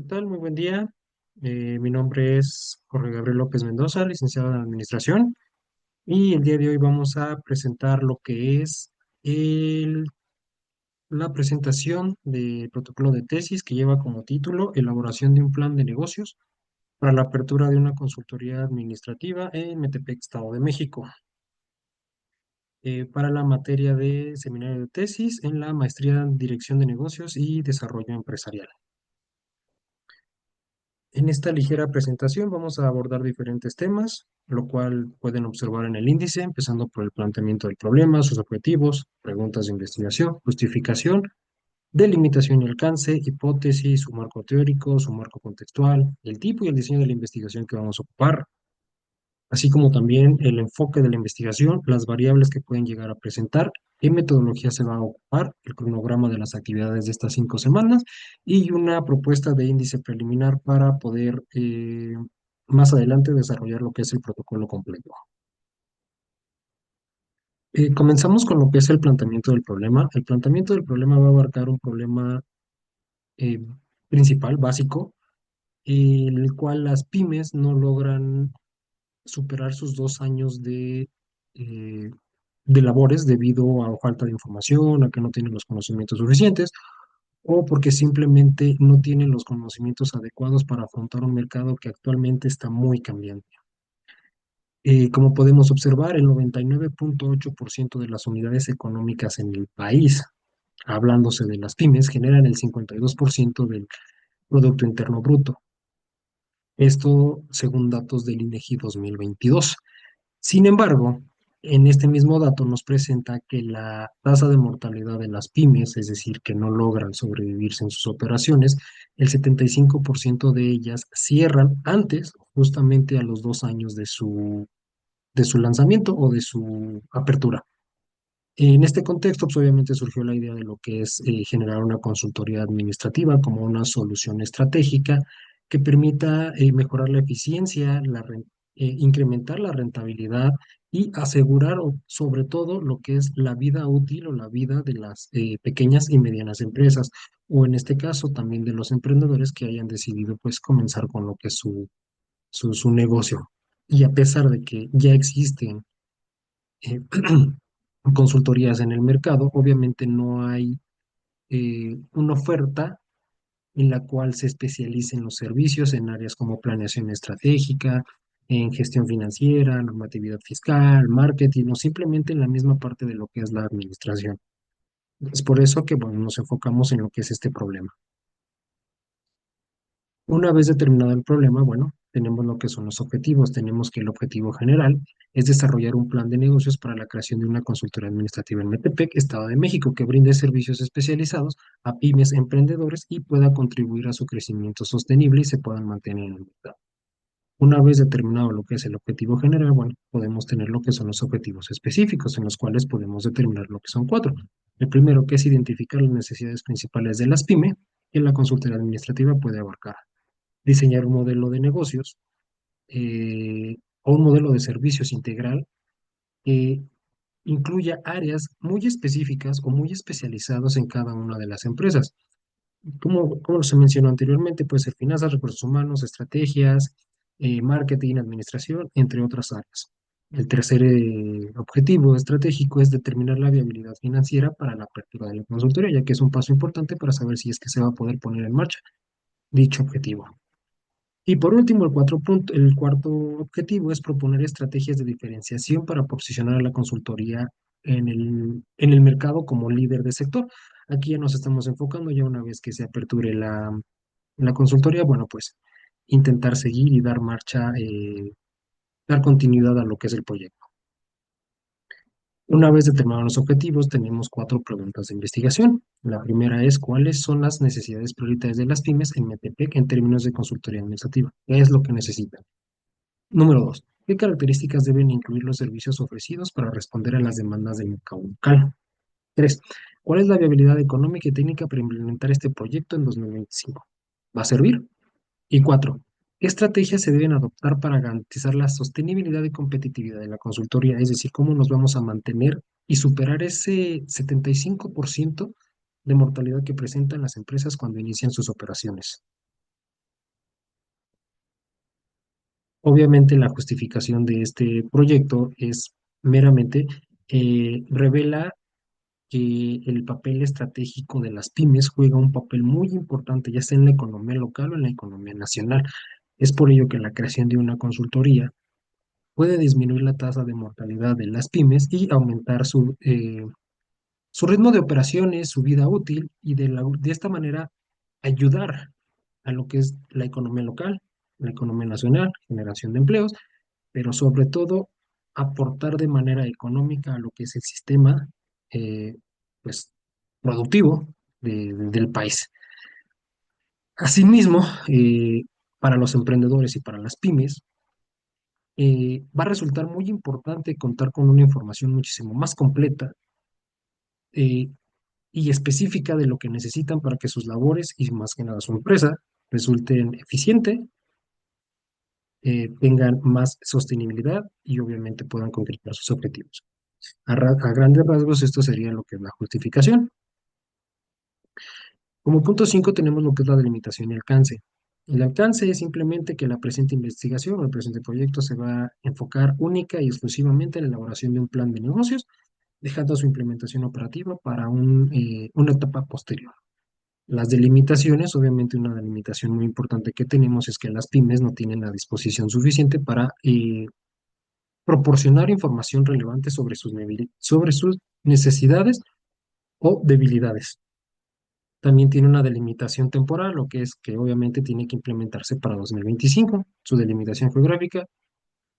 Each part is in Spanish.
tal? Muy buen día. Mi nombre es Jorge Gabriel López Mendoza, licenciado en Administración, y el día de hoy vamos a presentar lo que es el- la presentación del protocolo de tesis que lleva como título Elaboración de un plan de negocios para la apertura de una consultoría administrativa en Metepec, Estado de México, para la materia de seminario de tesis en la maestría en Dirección de Negocios y Desarrollo Empresarial. En esta ligera presentación vamos a abordar diferentes temas, lo cual pueden observar en el índice, empezando por el planteamiento del problema, sus objetivos, preguntas de investigación, justificación, delimitación y alcance, hipótesis, su marco teórico, su marco contextual, el tipo y el diseño de la investigación que vamos a ocupar, así como también el enfoque de la investigación, las variables que pueden llegar a presentar, qué metodología se va a ocupar, el cronograma de las actividades de estas 5 semanas y una propuesta de índice preliminar para poder más adelante desarrollar lo que es el protocolo completo. Comenzamos con lo que es el planteamiento del problema. El planteamiento del problema va a abarcar un problema eh, principal, básico, el cual las pymes no logran superar sus 2 años eh, de labores debido a falta de información, a que no tienen los conocimientos suficientes o porque simplemente no tienen los conocimientos adecuados para afrontar un mercado que actualmente está muy cambiante. Como podemos observar, el 99,8% de las unidades económicas en el país, hablándose de las pymes, generan el 52% del Producto Interno Bruto. Esto según datos del INEGI 2022. Sin embargo, en este mismo dato nos presenta que la tasa de mortalidad de las pymes, es decir, que no logran sobrevivirse en sus operaciones, el 75% de ellas cierran antes, justamente a los 2 años de su lanzamiento o de su apertura. En este contexto, pues, obviamente surgió la idea de lo que es generar una consultoría administrativa como una solución estratégica que permita mejorar la eficiencia, incrementar la rentabilidad y asegurar sobre todo lo que es la vida útil o la vida de las pequeñas y medianas empresas, o en este caso también de los emprendedores que hayan decidido pues comenzar con lo que es su negocio. Y a pesar de que ya existen eh, consultorías en el mercado, obviamente no hay una oferta en la cual se especialicen los servicios en áreas como planeación estratégica, en gestión financiera, normatividad fiscal, marketing o simplemente en la misma parte de lo que es la administración. Es por eso que bueno, nos enfocamos en lo que es este problema. Una vez determinado el problema, bueno, tenemos lo que son los objetivos. Tenemos que el objetivo general es desarrollar un plan de negocios para la creación de una consultoría administrativa en Metepec, Estado de México, que brinde servicios especializados a pymes, emprendedores y pueda contribuir a su crecimiento sostenible y se puedan mantener en el mercado. Una vez determinado lo que es el objetivo general, bueno, podemos tener lo que son los objetivos específicos, en los cuales podemos determinar lo que son cuatro. El primero, que es identificar las necesidades principales de las pymes, que la consultoría administrativa puede abarcar diseñar un modelo de negocios o un modelo de servicios integral que incluya áreas muy específicas o muy especializadas en cada una de las empresas. Como se mencionó anteriormente, puede ser finanzas, recursos humanos, estrategias, marketing, administración, entre otras áreas. El tercer objetivo estratégico es determinar la viabilidad financiera para la apertura de la consultoría, ya que es un paso importante para saber si es que se va a poder poner en marcha dicho objetivo. Y por último, el cuarto objetivo es proponer estrategias de diferenciación para posicionar a la consultoría en el mercado como líder de sector. Aquí ya nos estamos enfocando, ya una vez que se aperture la consultoría, bueno, pues intentar seguir y dar marcha, dar continuidad a lo que es el proyecto. Una vez determinados los objetivos, tenemos 4 preguntas de investigación. La primera es, ¿cuáles son las necesidades prioritarias de las pymes en Metepec en términos de consultoría administrativa? ¿Qué es lo que necesitan? Número 2. ¿Qué características deben incluir los servicios ofrecidos para responder a las demandas del mercado local? 3. ¿Cuál es la viabilidad económica y técnica para implementar este proyecto en 2025? ¿Va a servir? Y 4. ¿Qué estrategias se deben adoptar para garantizar la sostenibilidad y competitividad de la consultoría? Es decir, ¿cómo nos vamos a mantener y superar ese 75% de mortalidad que presentan las empresas cuando inician sus operaciones? Obviamente la justificación de este proyecto es meramente revela que el papel estratégico de las pymes juega un papel muy importante, ya sea en la economía local o en la economía nacional. Es por ello que la creación de una consultoría puede disminuir la tasa de mortalidad de las pymes y aumentar su ritmo de operaciones, su vida útil y de esta manera ayudar a lo que es la economía local, la economía nacional, generación de empleos, pero sobre todo aportar de manera económica a lo que es el sistema eh, pues, productivo del país. Asimismo, para los emprendedores y para las pymes, va a resultar muy importante contar con una información muchísimo más completa eh, y específica de lo que necesitan para que sus labores y más que nada su empresa resulten eficiente, tengan más sostenibilidad y obviamente puedan concretar sus objetivos. A grandes rasgos, esto sería lo que es la justificación. Como punto 5 tenemos lo que es la delimitación y alcance. El alcance es simplemente que la presente investigación o el presente proyecto se va a enfocar única y exclusivamente en la elaboración de un plan de negocios, dejando su implementación operativa para una etapa posterior. Las delimitaciones, obviamente una delimitación muy importante que tenemos es que las pymes no tienen la disposición suficiente para proporcionar información relevante sobre sus necesidades o debilidades. También tiene una delimitación temporal, lo que es que obviamente tiene que implementarse para 2025, su delimitación geográfica,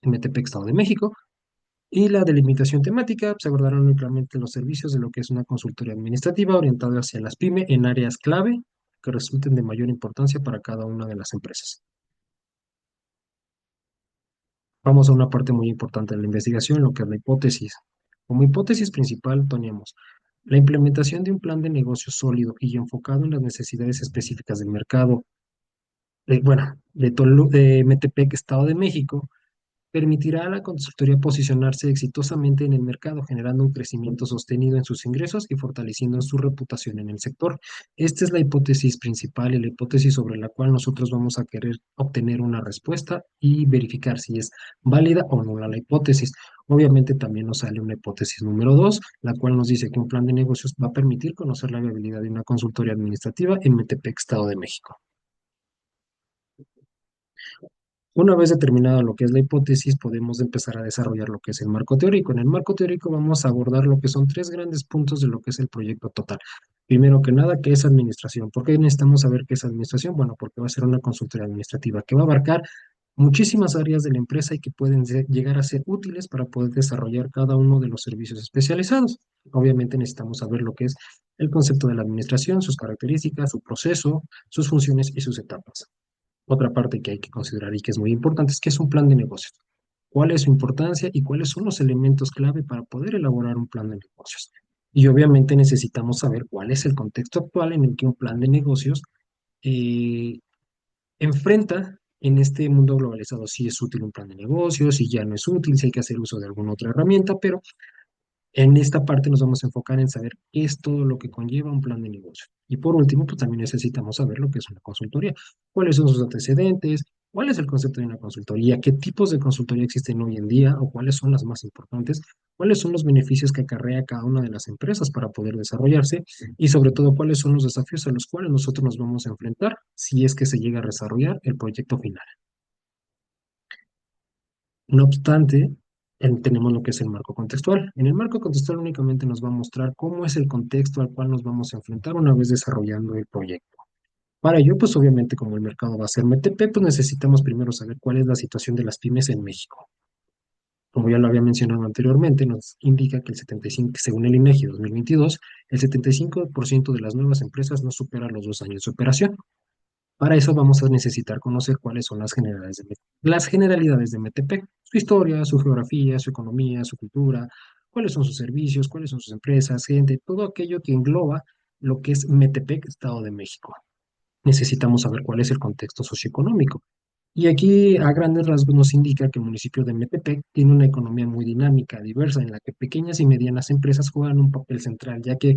MTP Estado de México, y la delimitación temática, se abordarán únicamente los servicios de lo que es una consultoría administrativa orientada hacia las pymes en áreas clave que resulten de mayor importancia para cada una de las empresas. Vamos a una parte muy importante de la investigación, lo que es la hipótesis. Como hipótesis principal tenemos la implementación de un plan de negocio sólido y enfocado en las necesidades específicas del mercado, de Metepec, Estado de México, permitirá a la consultoría posicionarse exitosamente en el mercado, generando un crecimiento sostenido en sus ingresos y fortaleciendo su reputación en el sector. Esta es la hipótesis principal y la hipótesis sobre la cual nosotros vamos a querer obtener una respuesta y verificar si es válida o nula la hipótesis. Obviamente también nos sale una hipótesis número 2, la cual nos dice que un plan de negocios va a permitir conocer la viabilidad de una consultoría administrativa en Metepec, Estado de México. Una vez determinada lo que es la hipótesis, podemos empezar a desarrollar lo que es el marco teórico. En el marco teórico vamos a abordar lo que son tres grandes puntos de lo que es el proyecto total. Primero que nada, ¿qué es administración? ¿Por qué necesitamos saber qué es administración? Bueno, porque va a ser una consultoría administrativa que va a abarcar muchísimas áreas de la empresa y que pueden llegar a ser útiles para poder desarrollar cada uno de los servicios especializados. Obviamente necesitamos saber lo que es el concepto de la administración, sus características, su proceso, sus funciones y sus etapas. Otra parte que hay que considerar y que es muy importante es que es un plan de negocios. ¿Cuál es su importancia y cuáles son los elementos clave para poder elaborar un plan de negocios? Y obviamente necesitamos saber cuál es el contexto actual en el que un plan de negocios eh, enfrenta en este mundo globalizado si es útil un plan de negocios, si ya no es útil, si hay que hacer uso de alguna otra herramienta, pero en esta parte nos vamos a enfocar en saber qué es todo lo que conlleva un plan de negocio. Y por último, pues también necesitamos saber lo que es una consultoría, cuáles son sus antecedentes, cuál es el concepto de una consultoría, qué tipos de consultoría existen hoy en día o cuáles son las más importantes, cuáles son los beneficios que acarrea cada una de las empresas para poder desarrollarse y sobre todo cuáles son los desafíos a los cuales nosotros nos vamos a enfrentar si es que se llega a desarrollar el proyecto final. No obstante, tenemos lo que es el marco contextual. En el marco contextual únicamente nos va a mostrar cómo es el contexto al cual nos vamos a enfrentar una vez desarrollando el proyecto. Para ello, pues obviamente como el mercado va a ser MTP, pues necesitamos primero saber cuál es la situación de las pymes en México. Como ya lo había mencionado anteriormente, nos indica que el 75, según el INEGI 2022, el 75% de las nuevas empresas no supera los 2 años de operación. Para eso vamos a necesitar conocer cuáles son las generalidades de Metepec, su historia, su geografía, su economía, su cultura, cuáles son sus servicios, cuáles son sus empresas, gente, todo aquello que engloba lo que es Metepec, Estado de México. Necesitamos saber cuál es el contexto socioeconómico. Y aquí a grandes rasgos nos indica que el municipio de Metepec tiene una economía muy dinámica, diversa, en la que pequeñas y medianas empresas juegan un papel central, ya que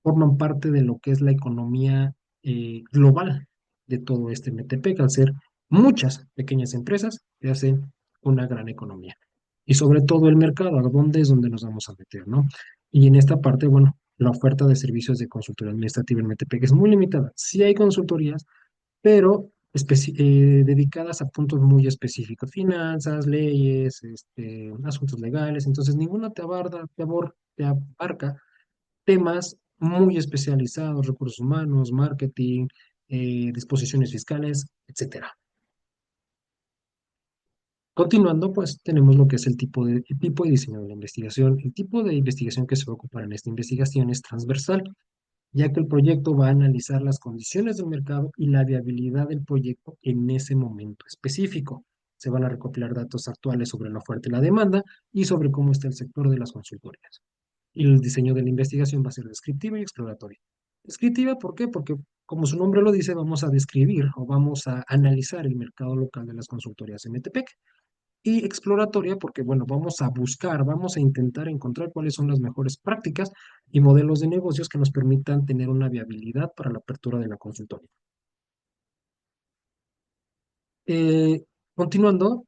forman parte de lo que es la economía global de todo este Metepec, al ser muchas pequeñas empresas te hace una gran economía. Y sobre todo el mercado, ¿a dónde es donde nos vamos a meter, no? Y en esta parte, bueno, la oferta de servicios de consultoría administrativa en Metepec es muy limitada. Sí hay consultorías, pero dedicadas a puntos muy específicos, finanzas, leyes, asuntos legales. Entonces, ninguna te abarca temas muy especializados, recursos humanos, marketing, disposiciones fiscales, etcétera. Continuando, pues tenemos lo que es el tipo y diseño de la investigación. El tipo de investigación que se va a ocupar en esta investigación es transversal, ya que el proyecto va a analizar las condiciones del mercado y la viabilidad del proyecto en ese momento específico. Se van a recopilar datos actuales sobre la oferta y la demanda y sobre cómo está el sector de las consultorías. Y el diseño de la investigación va a ser descriptiva y exploratoria. Descriptiva, ¿por qué? Porque, como su nombre lo dice, vamos a describir o vamos a analizar el mercado local de las consultorías en Metepec. Y exploratoria, porque, bueno, vamos a buscar, vamos a intentar encontrar cuáles son las mejores prácticas y modelos de negocios que nos permitan tener una viabilidad para la apertura de la consultoría. Eh, Continuando,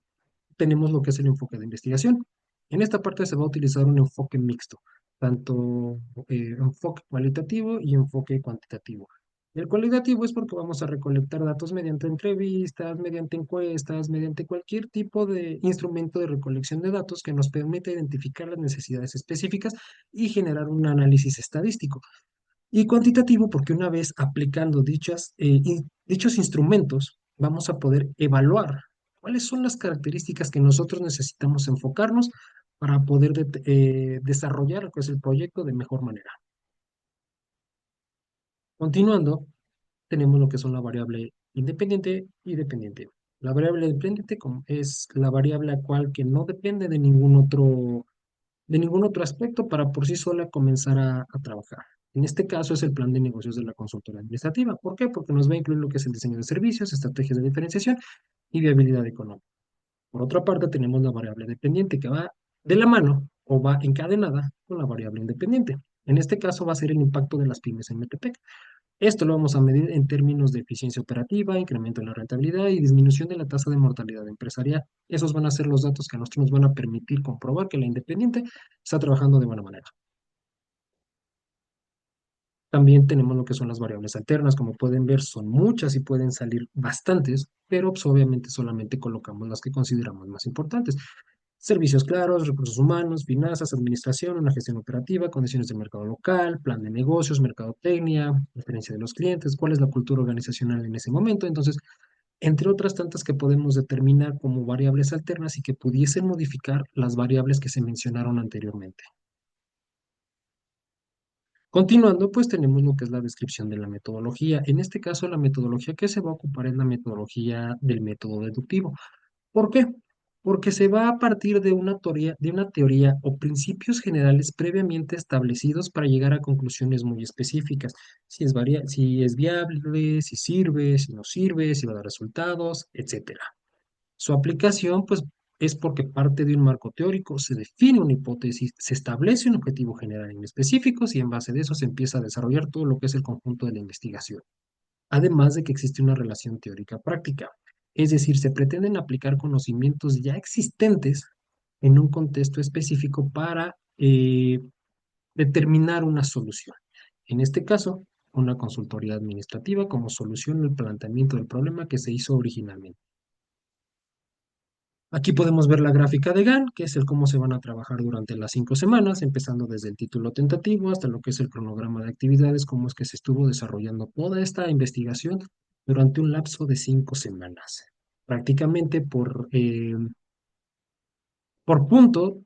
tenemos lo que es el enfoque de investigación. En esta parte se va a utilizar un enfoque mixto, tanto enfoque cualitativo y enfoque cuantitativo. El cualitativo es porque vamos a recolectar datos mediante entrevistas, mediante encuestas, mediante cualquier tipo de instrumento de recolección de datos que nos permita identificar las necesidades específicas y generar un análisis estadístico. Y cuantitativo porque una vez aplicando dichos instrumentos, vamos a poder evaluar cuáles son las características que nosotros necesitamos enfocarnos para poder desarrollar lo que es el proyecto de mejor manera. Continuando, tenemos lo que son la variable independiente y dependiente. La variable independiente es la variable a cual que no depende de ningún otro aspecto para por sí sola comenzar a trabajar. En este caso es el plan de negocios de la consultora administrativa. ¿Por qué? Porque nos va a incluir lo que es el diseño de servicios, estrategias de diferenciación y viabilidad económica. Por otra parte, tenemos la variable dependiente que va de la mano o va encadenada con la variable independiente. En este caso va a ser el impacto de las pymes en Metepec. Esto lo vamos a medir en términos de eficiencia operativa, incremento en la rentabilidad y disminución de la tasa de mortalidad empresarial. Esos van a ser los datos que a nosotros nos van a permitir comprobar que la independiente está trabajando de buena manera. También tenemos lo que son las variables alternas. Como pueden ver, son muchas y pueden salir bastantes, pero pues, obviamente solamente colocamos las que consideramos más importantes. Servicios claros, recursos humanos, finanzas, administración, una gestión operativa, condiciones del mercado local, plan de negocios, mercadotecnia, preferencia de los clientes, cuál es la cultura organizacional en ese momento. Entonces, entre otras tantas que podemos determinar como variables alternas y que pudiesen modificar las variables que se mencionaron anteriormente. Continuando, pues tenemos lo que es la descripción de la metodología. En este caso, la metodología que se va a ocupar es la metodología del método deductivo. ¿Por qué? Porque se va a partir de una teoría o principios generales previamente establecidos para llegar a conclusiones muy específicas. Si es viable, si sirve, si no sirve, si va a dar resultados, etcétera. Su aplicación, pues, es porque parte de un marco teórico, se define una hipótesis, se establece un objetivo general en específicos y en base de eso se empieza a desarrollar todo lo que es el conjunto de la investigación. Además de que existe una relación teórica práctica. Es decir, se pretenden aplicar conocimientos ya existentes en un contexto específico para determinar una solución. En este caso, una consultoría administrativa como solución al planteamiento del problema que se hizo originalmente. Aquí podemos ver la gráfica de GAN, que es el cómo se van a trabajar durante las 5 semanas, empezando desde el título tentativo hasta lo que es el cronograma de actividades, cómo es que se estuvo desarrollando toda esta investigación durante un lapso de 5 semanas. Prácticamente por punto,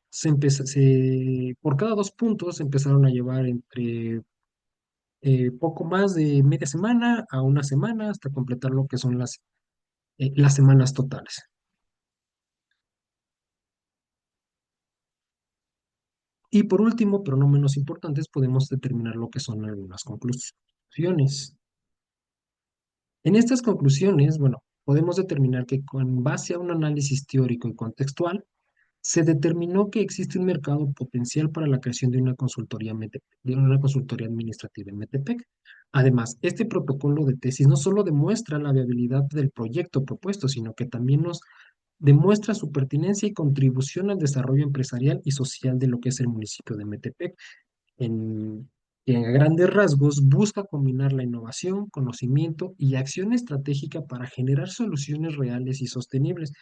por cada 2 puntos se empezaron a llevar entre poco más de media semana a una semana hasta completar lo que son las semanas totales. Y por último, pero no menos importantes, podemos determinar lo que son algunas conclusiones. En estas conclusiones, bueno, podemos determinar que con base a un análisis teórico y contextual, se determinó que existe un mercado potencial para la creación de una consultoría administrativa en Metepec. Además, este protocolo de tesis no solo demuestra la viabilidad del proyecto propuesto, sino que también nos demuestra su pertinencia y contribución al desarrollo empresarial y social de lo que es el municipio de Metepec, en, que a grandes rasgos busca combinar la innovación, conocimiento y acción estratégica para generar soluciones reales y sostenibles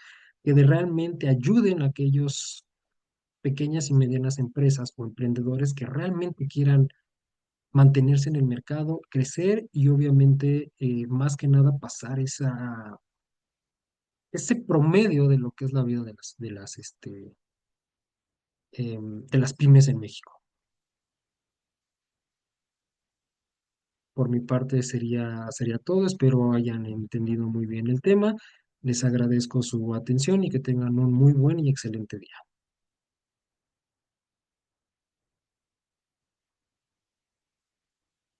realmente ayuden a aquellos pequeñas y medianas empresas o emprendedores que realmente quieran mantenerse en el mercado, crecer y obviamente más que nada pasar ese promedio de lo que es la vida de las pymes en México. Por mi parte sería todo. Espero hayan entendido muy bien el tema. Les agradezco su atención y que tengan un muy buen y excelente día.